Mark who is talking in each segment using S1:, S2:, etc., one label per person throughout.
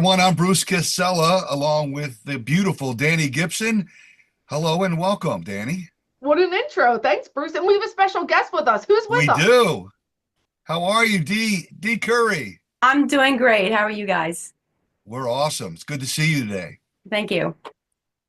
S1: everyone. I'm Bruce Casella, along with the beautiful Dani Gibson. Hello and welcome, Dani.
S2: What an intro. Thanks, Bruce. And we have a special guest with us. Who's with
S1: We
S2: us?
S1: do. How are you, Dee Curry?
S3: I'm doing great. How are you guys?
S1: We're awesome. It's good to see you today.
S3: Thank you.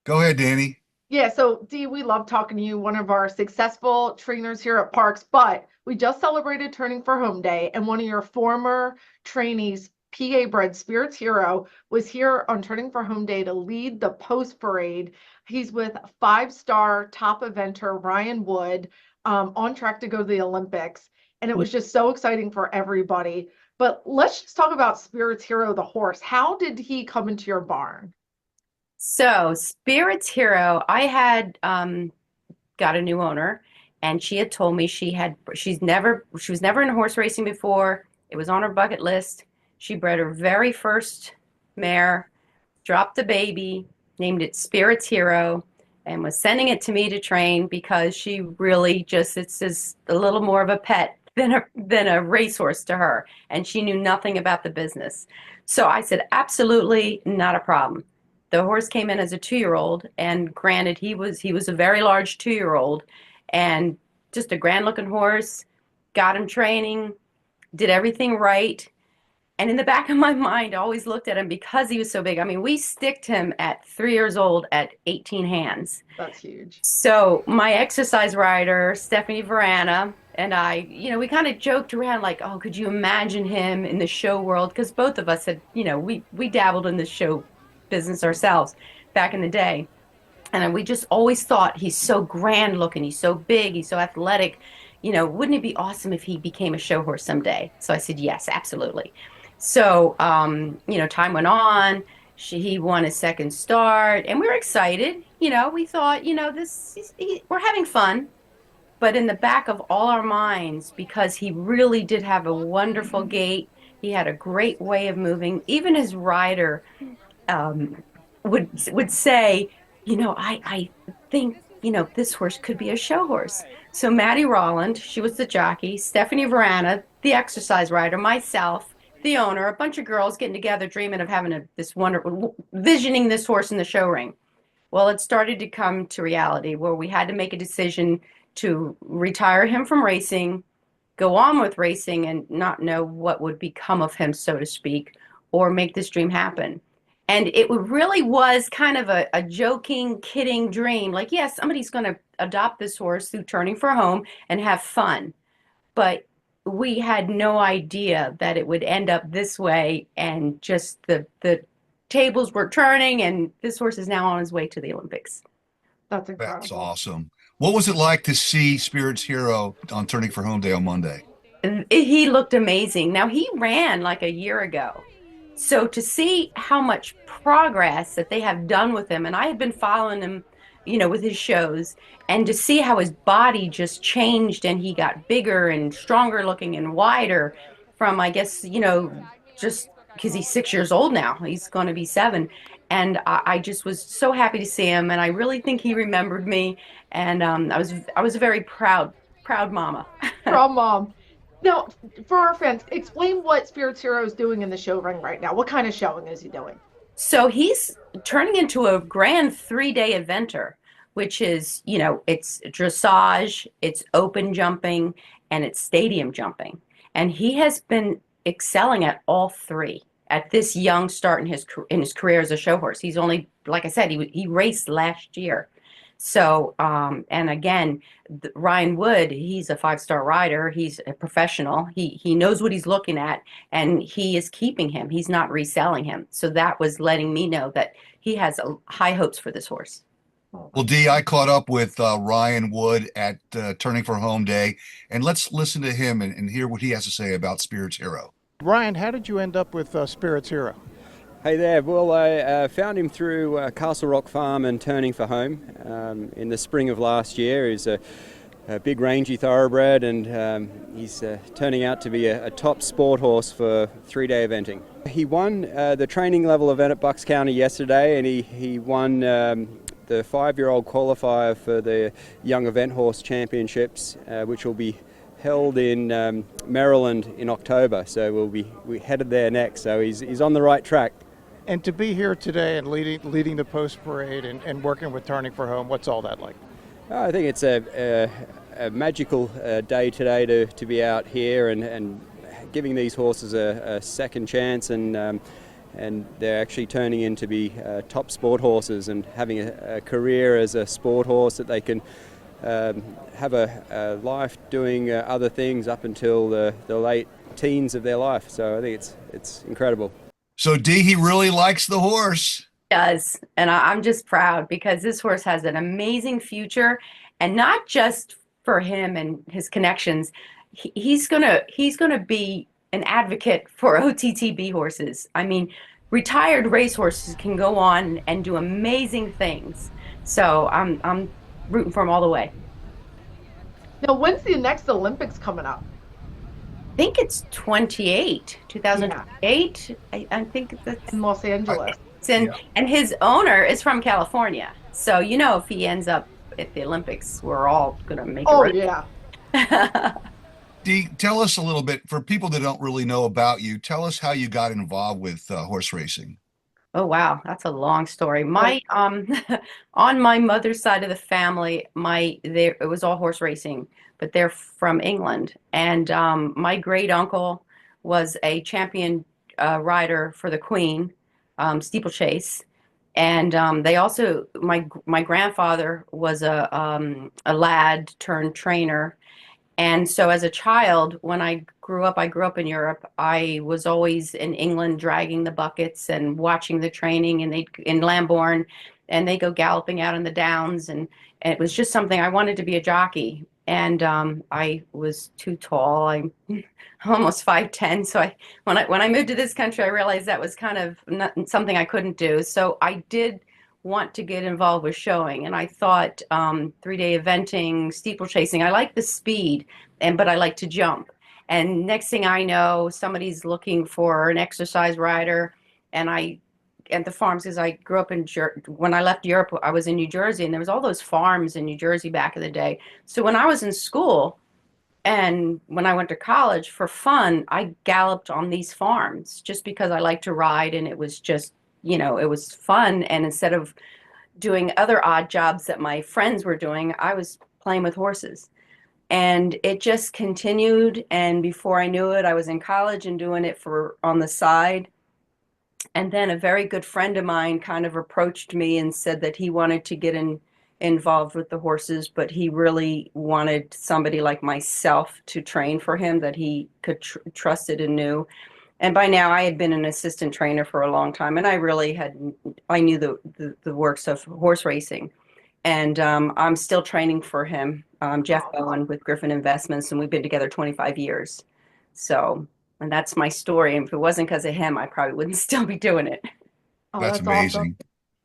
S1: Go ahead, Dani.
S2: Yeah, so Dee, we love talking to you, one of our successful trainers here at Parx, but we just celebrated Turning for Home Day, and one of your former trainees, PA bred Spirits Hero, was here on Turning for Home Day to lead the post parade. He's with five-star top eventer Ryan Wood, on track to go to the Olympics, and it was just so exciting for everybody. But let's just talk about Spirits Hero, the horse. How did he come into your barn?
S3: So, Spirits Hero, I had got a new owner, and she had told me she was never in horse racing before. It was on her bucket list. She bred her very first mare, dropped the baby, named it Spirits Hero, and was sending it to me to train because she really it's just a little more of a pet than a racehorse to her, and she knew nothing about the business. So I said, absolutely not a problem. The horse came in as a 2-year-old, and granted, he was a very large 2-year-old, and just a grand looking horse. Got him training, did everything right. And in the back of my mind, I always looked at him because he was so big. I mean, we sticked him at 3 years old at 18 hands.
S2: That's huge.
S3: So my exercise rider, Stephanie Verana, and I, we kind of joked around like, oh, could you imagine him in the show world? Because both of us had, we dabbled in the show business ourselves back in the day. And we just always thought he's so grand looking, he's so big, he's so athletic. Wouldn't it be awesome if he became a show horse someday? So I said, yes, absolutely. So, time went on. He won his second start, and we were excited. We thought, we're having fun. But in the back of all our minds, because he really did have a wonderful gait, he had a great way of moving. Even his rider would say, I think, this horse could be a show horse. So Maddie Rolland, she was the jockey, Stephanie Verana, the exercise rider, myself, the owner, a bunch of girls getting together, dreaming of having this wonderful, visioning this horse in the show ring. Well, it started to come to reality where we had to make a decision to retire him from racing, go on with racing, and not know what would become of him, so to speak, or make this dream happen. And it really was kind of a joking, kidding dream. Like, yes, somebody's going to adopt this horse through Turning for Home and have fun. But we had no idea that it would end up this way, and just the tables were turning, and this horse is now on his way to the Olympics.
S2: That's incredible.
S1: That's awesome. What was it like to see Spirits Hero on Turning for Home Day on Monday?
S3: He looked amazing. Now, he ran like a year ago. So to see how much progress that they have done with him, and I had been following him, with his shows, and to see how his body just changed and he got bigger and stronger looking and wider from, I guess, just because he's 6 years old now. He's going to be 7. And I just was so happy to see him, and I really think he remembered me. And I was a very proud mama.
S2: Proud mom. Now, for our fans, explain what Spirits Hero is doing in the show ring right now. What kind of showing is he doing?
S3: So he's turning into a grand 3-day eventer, which is, it's dressage, it's open jumping, and it's stadium jumping. And he has been excelling at all 3 at this young start in his career as a show horse. He's only, like I said, he raced last year. So, and again, Ryan Wood, he's a 5-star rider. He's a professional. He knows what he's looking at, and he is keeping him. He's not reselling him. So that was letting me know that he has high hopes for this horse.
S1: Well, Dee, I caught up with Ryan Wood at Turning for Home Day, and let's listen to him and hear what he has to say about Spirits Hero.
S4: Ryan, how did you end up with Spirits Hero?
S5: Hey there. Well, I found him through Castle Rock Farm and Turning for Home in the spring of last year. He's a big rangy thoroughbred, and he's turning out to be a top sport horse for 3-day eventing. He won the training level event at Bucks County yesterday, and he won the 5-year-old qualifier for the Young Event Horse Championships, which will be held in Maryland in October. So we headed there next. So he's on the right track.
S4: And to be here today and leading the post parade and working with Turning for Home, what's all that like?
S5: I think it's a magical day today to be out here and giving these horses a second chance, and they're actually turning in to be top sport horses and having a career as a sport horse that they can have a life doing other things up until the late teens of their life. So I think it's incredible.
S1: So Dee, he really likes the horse.
S3: Does. And I'm just proud because this horse has an amazing future, and not just for him and his connections. He's gonna be an advocate for OTTB horses. I mean, retired racehorses can go on and do amazing things. So I'm rooting for him all the way.
S2: Now, when's the next Olympics coming up?
S3: I think it's 2028. I think that's
S2: In Los Angeles.
S3: and his owner is from California. So if he ends up at the Olympics, we're all gonna make
S2: Oh,
S3: it.
S2: yeah.
S1: Dee, tell us a little bit, for people that don't really know about you, tell us how you got involved with horse racing.
S3: Oh wow, that's a long story. My on my mother's side of the family, it was all horse racing, but they're from England, and my great uncle was a champion rider for the Queen, steeplechase, and they also my grandfather was a lad turned trainer. And so as a child, when I grew up in Europe. I was always in England dragging the buckets and watching the training, and they in Lambourne, and they go galloping out in the downs. And it was just something I wanted to be a jockey. And I was too tall. I'm almost 5'10". So when I moved to this country, I realized that was kind of not something I couldn't do. So I did want to get involved with showing, and I thought 3-day eventing, steeplechasing. I like the speed, but I like to jump. And next thing I know, somebody's looking for an exercise rider, and at the farms, because I grew up when I left Europe, I was in New Jersey, and there was all those farms in New Jersey back in the day. So when I was in school and when I went to college for fun, I galloped on these farms just because I liked to ride, and it was just it was fun. And instead of doing other odd jobs that my friends were doing, I was playing with horses. And it just continued. And before I knew it, I was in college and doing it on the side. And then a very good friend of mine kind of approached me and said that he wanted to get involved with the horses, but he really wanted somebody like myself to train for him that he could trusted and knew. And by now I had been an assistant trainer for a long time, and I knew the works of horse racing. And I'm still training for him, Jeff Bowen with Griffin Investments, and we've been together 25 years. So, and that's my story. And if it wasn't because of him, I probably wouldn't still be doing it.
S2: Oh,
S1: That's
S2: that's
S1: amazing.
S2: awesome.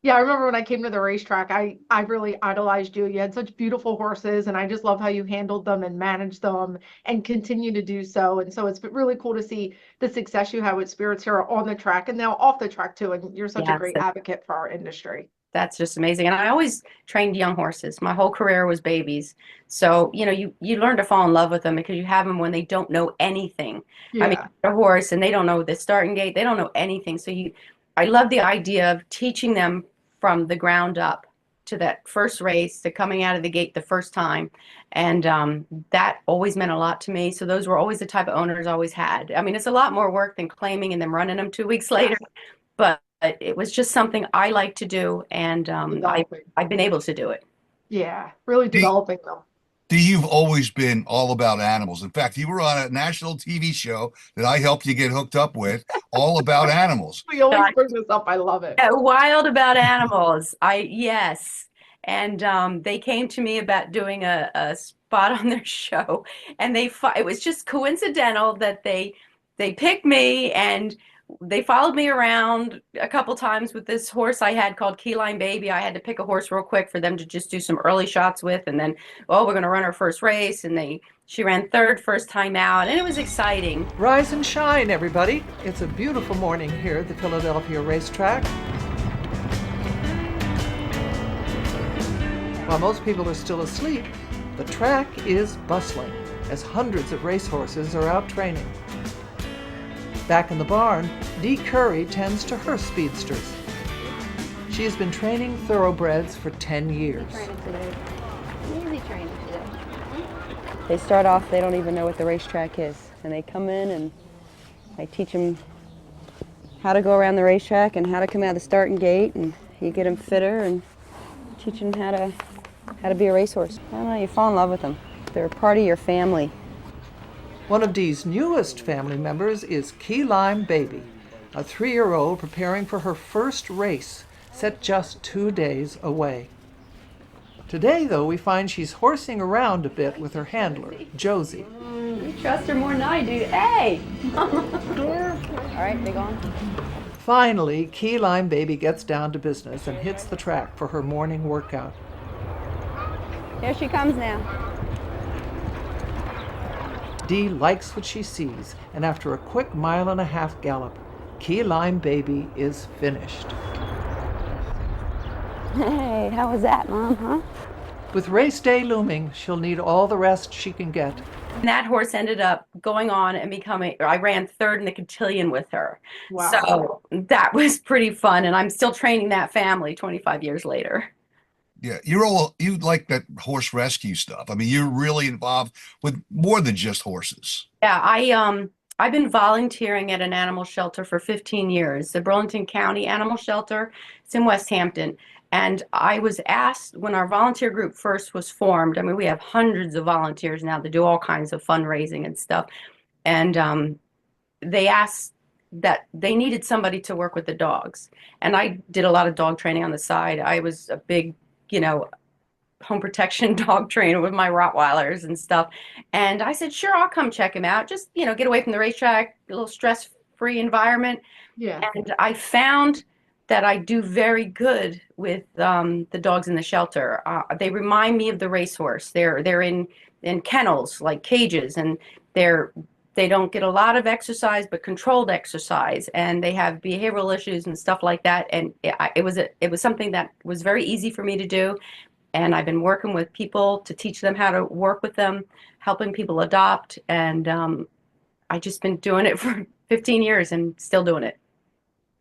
S2: Yeah, I remember when I came to the racetrack, I really idolized you. You had such beautiful horses, and I just love how you handled them and managed them and continue to do so. And so it's been really cool to see the success you have with Spirits here on the track and now off the track too. And you're such a
S3: Yes,
S2: great advocate for our industry.
S3: that's just amazing. And I always trained young horses. My whole career was babies. So, you learn to fall in love with them because you have them when they don't know anything. I mean,
S2: Yeah.
S3: a horse and they don't know the starting gate. They don't know anything. So I love the idea of teaching them from the ground up to that first race, to coming out of the gate the first time. And that always meant a lot to me. So those were always the type of owners I always had. I mean, it's a lot more work than claiming and then running them 2 weeks later, but it was just something I like to do. And I've been able to do it.
S2: Yeah, really developing them.
S1: Dee, you've always been all about animals. In fact, you were on a national TV show that I helped you get hooked up with, all about animals.
S2: We always bring this up. I love it.
S3: Wild about animals. Yes. And they came to me about doing a spot on their show, and it was just coincidental that they picked me, and they followed me around a couple times with this horse I had called Keyline Baby. I had to pick a horse real quick for them to just do some early shots with, and then, we're going to run our first race, and she ran third first time out, and it was exciting.
S6: Rise and shine, everybody. It's a beautiful morning here at the Philadelphia racetrack. While most people are still asleep, the track is bustling as hundreds of racehorses are out training. Back in the barn, Dee Curry tends to her speedsters. She has been training thoroughbreds for 10 years.
S7: They start off, they don't even know what the racetrack is. And they come in and I teach them how to go around the racetrack and how to come out of the starting gate, and you get them fitter and teach them how to be a racehorse. I don't know, you fall in love with them. They're a part of your family.
S6: One of Dee's newest family members is Key Lime Baby, a 3-year-old preparing for her first race, set just 2 days away. Today, though, we find she's horsing around a bit with her handler, Josie.
S7: You trust her more than I do. Hey! All right, big on.
S6: Finally, Key Lime Baby gets down to business and hits the track for her morning workout.
S7: Here she comes now.
S6: Dee likes what she sees, and after a quick 1.5-mile gallop, Key Lime Baby is finished.
S7: Hey, how was that, Mom, huh?
S6: With race day looming, she'll need all the rest she can get.
S3: And that horse ended up going on and becoming, I ran third in the cotillion with her.
S2: Wow.
S3: So that was pretty fun. And I'm still training that family 25 years later.
S1: Yeah, you like that horse rescue stuff. I mean, you're really involved with more than just horses.
S3: Yeah, I've been volunteering at an animal shelter for 15 years, the Burlington County Animal Shelter. It's in West Hampton. And I was asked when our volunteer group first was formed. I mean, we have hundreds of volunteers now that do all kinds of fundraising and stuff. And they asked that they needed somebody to work with the dogs. And I did a lot of dog training on the side. I was a big, home protection dog trainer with my Rottweilers and stuff. And I said, sure, I'll come check him out. Just, get away from the racetrack, a little stress-free environment.
S2: Yeah.
S3: And I found that I do very good with the dogs in the shelter. They remind me of the racehorse. They're in kennels, like cages, and they don't get a lot of exercise, but controlled exercise, and they have behavioral issues and stuff like that. And it was something that was very easy for me to do. And I've been working with people to teach them how to work with them, helping people adopt, and I've just been doing it for 15 years and still doing it.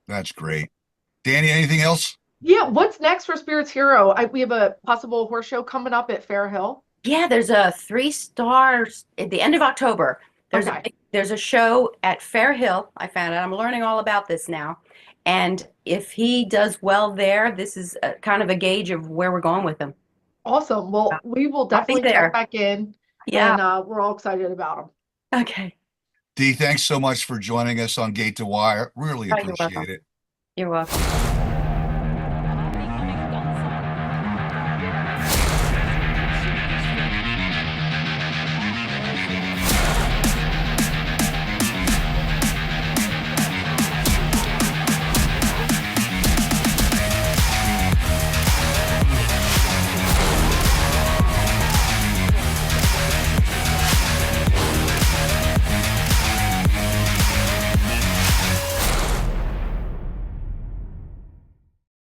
S1: That's great. Dani, anything else?
S2: Yeah. What's next for Spirits Hero? We have a possible horse show coming up at Fair Hill.
S3: Yeah, there's a 3-star at the end of October. There's a show at Fair Hill. I found out. I'm learning all about this now. And if he does well there, this is kind of a gauge of where we're going with him.
S2: Awesome. Well, we will
S3: I'll be
S2: definitely
S3: there.
S2: check back in.
S3: Yeah.
S2: And we're all excited about them.
S3: Okay.
S1: Dee, thanks so much for joining us on Gate to Wire. Really
S3: Oh, you're welcome.
S1: appreciate it.
S3: You're welcome.